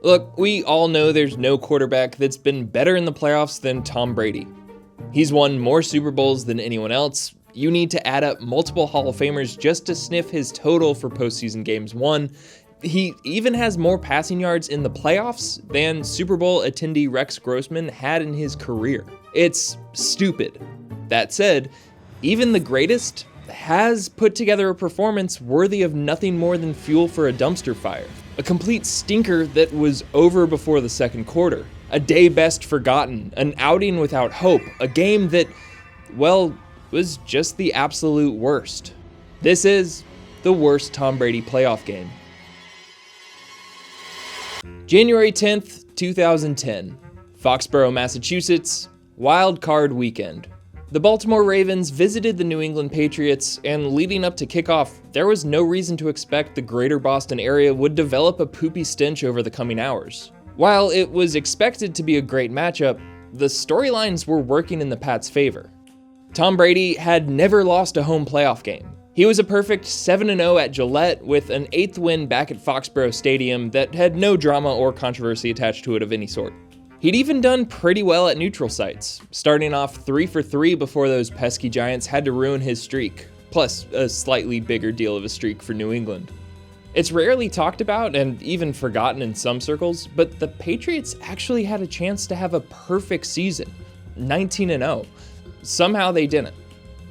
Look, we all know there's no quarterback that's been better in the playoffs than Tom Brady. He's won more Super Bowls than anyone else. You need to add up multiple Hall of Famers just to sniff his total for postseason games won. He even has more passing yards in the playoffs than Super Bowl attendee Rex Grossman had in his career. It's stupid. That said, even the greatest has put together a performance worthy of nothing more than fuel for a dumpster fire. A complete stinker that was over before the second quarter. A day best forgotten, an outing without hope, a game that, well, was just the absolute worst. This is the worst Tom Brady playoff game. January 10th, 2010, Foxborough, Massachusetts, Wild Card Weekend. The Baltimore Ravens visited the New England Patriots, and leading up to kickoff, there was no reason to expect the greater Boston area would develop a poopy stench over the coming hours. While it was expected to be a great matchup, the storylines were working in the Pats' favor. Tom Brady had never lost a home playoff game. He was a perfect 7-0 at Gillette with an 8th win back at Foxborough Stadium that had no drama or controversy attached to it of any sort. He'd even done pretty well at neutral sites, starting off 3 for 3 before those pesky Giants had to ruin his streak, plus a slightly bigger deal of a streak for New England. It's rarely talked about and even forgotten in some circles, but the Patriots actually had a chance to have a perfect season, 19-0. Somehow they didn't.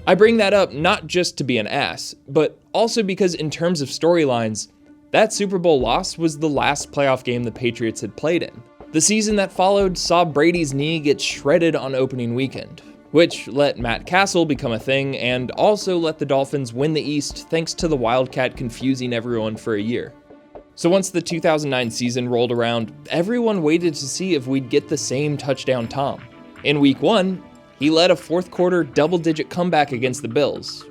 I bring that up not just to be an ass, but also because in terms of storylines, that Super Bowl loss was the last playoff game the Patriots had played in. The season that followed saw Brady's knee get shredded on opening weekend, which let Matt Castle become a thing and also let the Dolphins win the East thanks to the Wildcat confusing everyone for a year. So once the 2009 season rolled around, everyone waited to see if we'd get the same touchdown Tom. In week 1, he led a fourth quarter double-digit comeback against the Bills.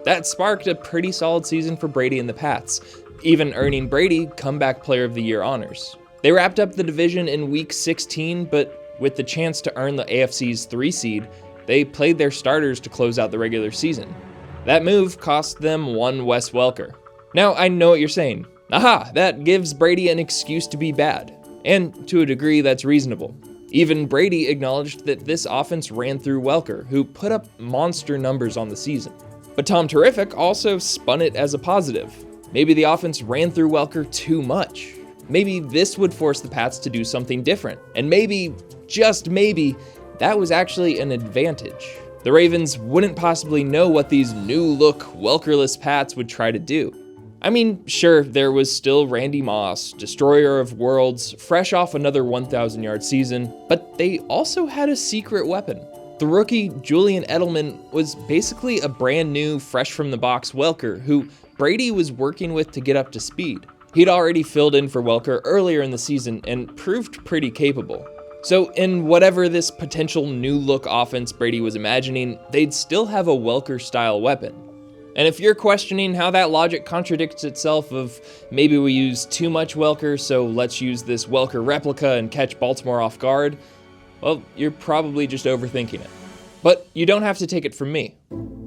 That sparked a pretty solid season for Brady and the Pats, even earning Brady Comeback Player of the Year honors. They wrapped up the division in week 16, but with the chance to earn the AFC's 3 seed, they played their starters to close out the regular season. That move cost them one Wes Welker. Now, I know what you're saying. Aha, that gives Brady an excuse to be bad. And to a degree, that's reasonable. Even Brady acknowledged that this offense ran through Welker, who put up monster numbers on the season. But Tom Terrific also spun it as a positive. Maybe the offense ran through Welker too much. Maybe this would force the Pats to do something different. And maybe, just maybe, that was actually an advantage. The Ravens wouldn't possibly know what these new-look, Welkerless Pats would try to do. I mean, sure, there was still Randy Moss, destroyer of worlds, fresh off another 1,000-yard season, but they also had a secret weapon. The rookie Julian Edelman was basically a brand new, fresh-from-the-box Welker who Brady was working with to get up to speed. He'd already filled in for Welker earlier in the season and proved pretty capable. So in whatever this potential new-look offense Brady was imagining, they'd still have a Welker-style weapon. And if you're questioning how that logic contradicts itself of maybe we use too much Welker, so let's use this Welker replica and catch Baltimore off guard, well, you're probably just overthinking it. But you don't have to take it from me.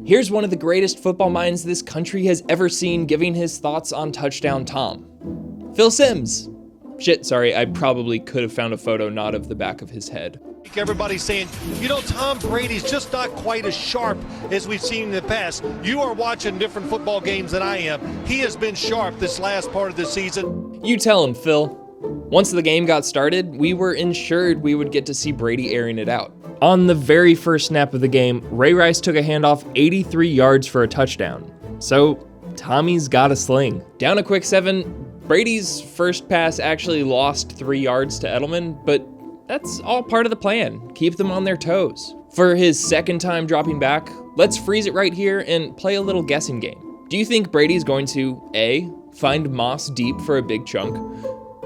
Here's one of the greatest football minds this country has ever seen giving his thoughts on Touchdown Tom. Phil Simms. Shit, sorry, I probably could have found a photo not of the back of his head. Everybody's saying, Tom Brady's just not quite as sharp as we've seen in the past. You are watching different football games than I am. He has been sharp this last part of the season. You tell him, Phil. Once the game got started, we were ensured we would get to see Brady airing it out. On the very first snap of the game, Ray Rice took a handoff 83 yards for a touchdown. So, Tommy's got a sling. Down a quick 7, Brady's first pass actually lost 3 yards to Edelman, but that's all part of the plan. Keep them on their toes. For his second time dropping back, let's freeze it right here and play a little guessing game. Do you think Brady's going to A, find Moss deep for a big chunk,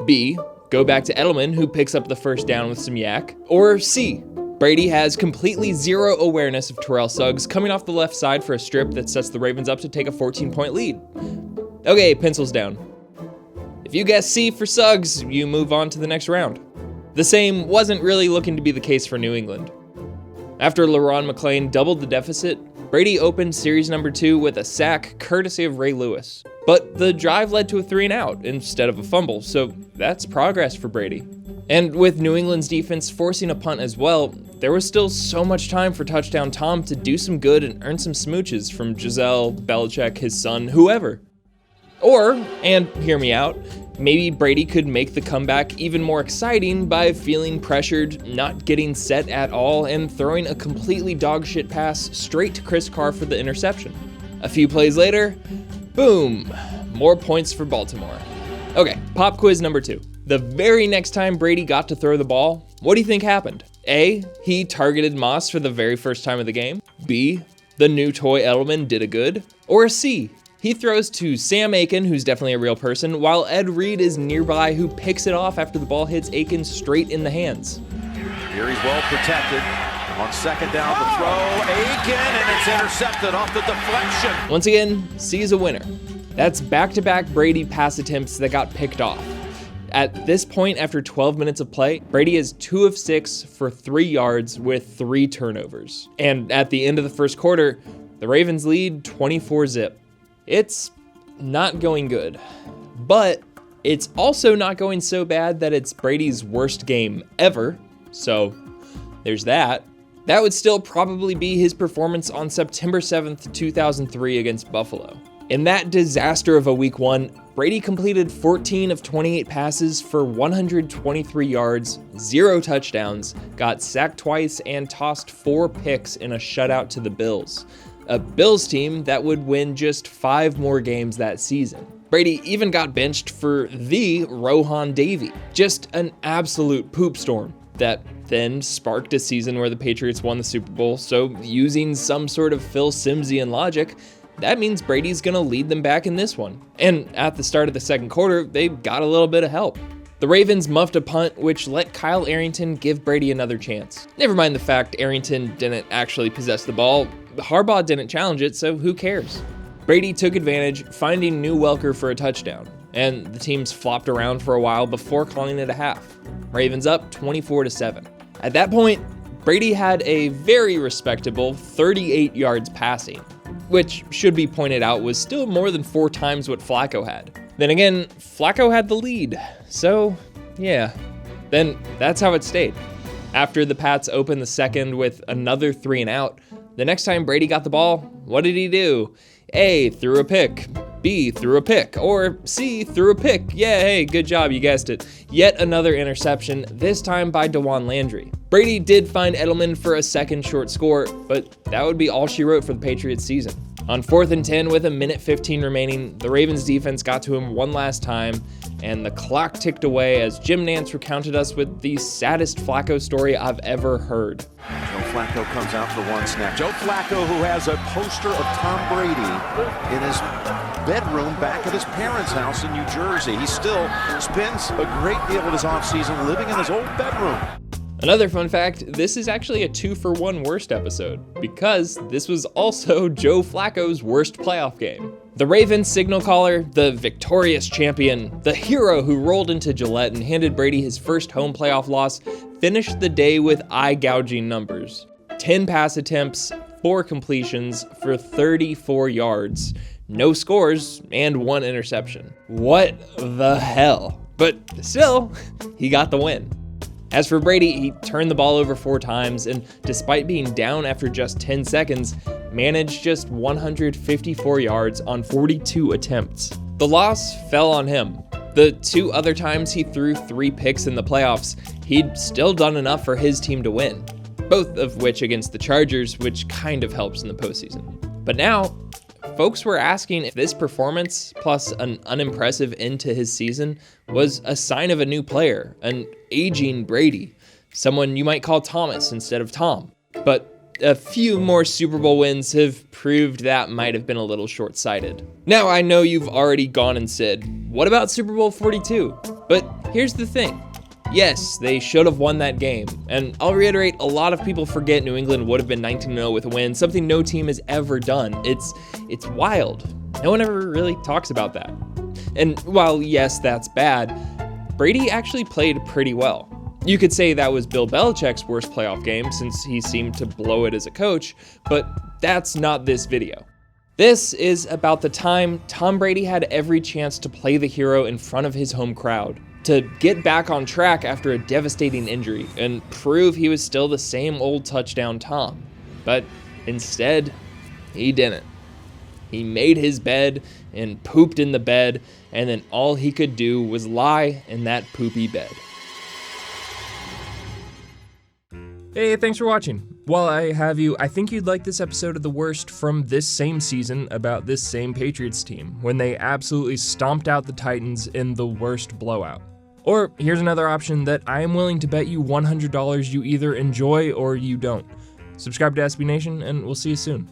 B, go back to Edelman who picks up the first down with some yak, or C, Brady has completely zero awareness of Terrell Suggs coming off the left side for a strip that sets the Ravens up to take a 14-point lead? Okay, pencils down. If you guess C for Suggs, you move on to the next round. The same wasn't really looking to be the case for New England. After LaRon McClain doubled the deficit, Brady opened series number 2 with a sack courtesy of Ray Lewis. But the drive led to a 3-and-out instead of a fumble, so that's progress for Brady. And with New England's defense forcing a punt as well, there was still so much time for touchdown Tom to do some good and earn some smooches from Giselle, Belichick, his son, whoever. Or, and hear me out, maybe Brady could make the comeback even more exciting by feeling pressured, not getting set at all, and throwing a completely dogshit pass straight to Chris Carr for the interception. A few plays later, boom, more points for Baltimore. Okay, pop quiz number 2. The very next time Brady got to throw the ball, what do you think happened? A, he targeted Moss for the very first time of the game. B, the new toy Edelman did a good. Or C, he throws to Sam Aiken, who's definitely a real person, while Ed Reed is nearby, who picks it off after the ball hits Aiken straight in the hands. Here he's well protected. On second down, the throw, Aiken, and it's intercepted off the deflection. Once again, C is a winner. That's back-to-back Brady pass attempts that got picked off. At this point, after 12 minutes of play, Brady is 2 of 6 for 3 yards with 3 turnovers. And at the end of the first quarter, the Ravens lead 24-zip. It's not going good, but it's also not going so bad that it's Brady's worst game ever, so there's that. That would still probably be his performance on September 7th, 2003 against Buffalo. In that disaster of a week 1, Brady completed 14 of 28 passes for 123 yards, 0 touchdowns, got sacked twice, and tossed 4 picks in a shutout to the Bills. A Bills team that would win just 5 more games that season. Brady even got benched for the Rohan Davey. Just an absolute poop storm that then sparked a season where the Patriots won the Super Bowl, so using some sort of Phil Simsian logic, that means Brady's gonna lead them back in this one. And at the start of the second quarter, they got a little bit of help. The Ravens muffed a punt, which let Kyle Arrington give Brady another chance. Never mind the fact Arrington didn't actually possess the ball, Harbaugh didn't challenge it, so who cares? Brady took advantage, finding new Welker for a touchdown, and the teams flopped around for a while before calling it a half. Ravens up 24-7. At that point, Brady had a very respectable 38 yards passing, which should be pointed out was still more than 4 times what Flacco had. Then again, Flacco had the lead, so yeah. Then that's how it stayed. After the Pats opened the second with another 3-and-out, the next time Brady got the ball, what did he do? A, threw a pick. B, threw a pick. Or C, threw a pick. Yeah, hey, good job, you guessed it. Yet another interception, this time by DeJuan Landry. Brady did find Edelman for a second short score, but that would be all she wrote for the Patriots season. On 4th and 10 with a minute 15 remaining, the Ravens defense got to him one last time, and the clock ticked away as Jim Nantz recounted us with the saddest Flacco story I've ever heard. Joe Flacco comes out for one snap. Joe Flacco, who has a poster of Tom Brady in his bedroom back at his parents' house in New Jersey. He still spends a great deal of his offseason living in his old bedroom. Another fun fact, this is actually a 2-for-1 worst episode, because this was also Joe Flacco's worst playoff game. The Ravens signal caller, the victorious champion, the hero who rolled into Gillette and handed Brady his first home playoff loss, finished the day with eye-gouging numbers. 10 pass attempts, 4 completions for 34 yards, no scores, and 1 interception. What the hell? But still, he got the win. As for Brady, he turned the ball over 4 times, and despite being down after just 10 seconds, managed just 154 yards on 42 attempts. The loss fell on him. The 2 other times he threw 3 picks in the playoffs, he'd still done enough for his team to win, both of which against the Chargers, which kind of helps in the postseason. But now, folks were asking if this performance, plus an unimpressive end to his season, was a sign of a new player, an aging Brady, someone you might call Thomas instead of Tom. But a few more Super Bowl wins have proved that might have been a little short-sighted. Now, I know you've already gone and said, what about Super Bowl 42? But here's the thing. Yes, they should have won that game, and I'll reiterate, a lot of people forget New England would have been 19-0 with a win, something no team has ever done. It's wild. No one ever really talks about that. And while yes, that's bad, Brady actually played pretty well. You could say that was Bill Belichick's worst playoff game since he seemed to blow it as a coach, but that's not this video. This is about the time Tom Brady had every chance to play the hero in front of his home crowd, to get back on track after a devastating injury and prove he was still the same old touchdown Tom. But instead, he didn't. He made his bed and pooped in the bed, and then all he could do was lie in that poopy bed. Hey, thanks for watching. While I have you, I think you'd like this episode of The Worst from this same season about this same Patriots team, when they absolutely stomped out the Titans in the worst blowout. Or here's another option that I am willing to bet you $100 you either enjoy or you don't. Subscribe to SB Nation, and we'll see you soon.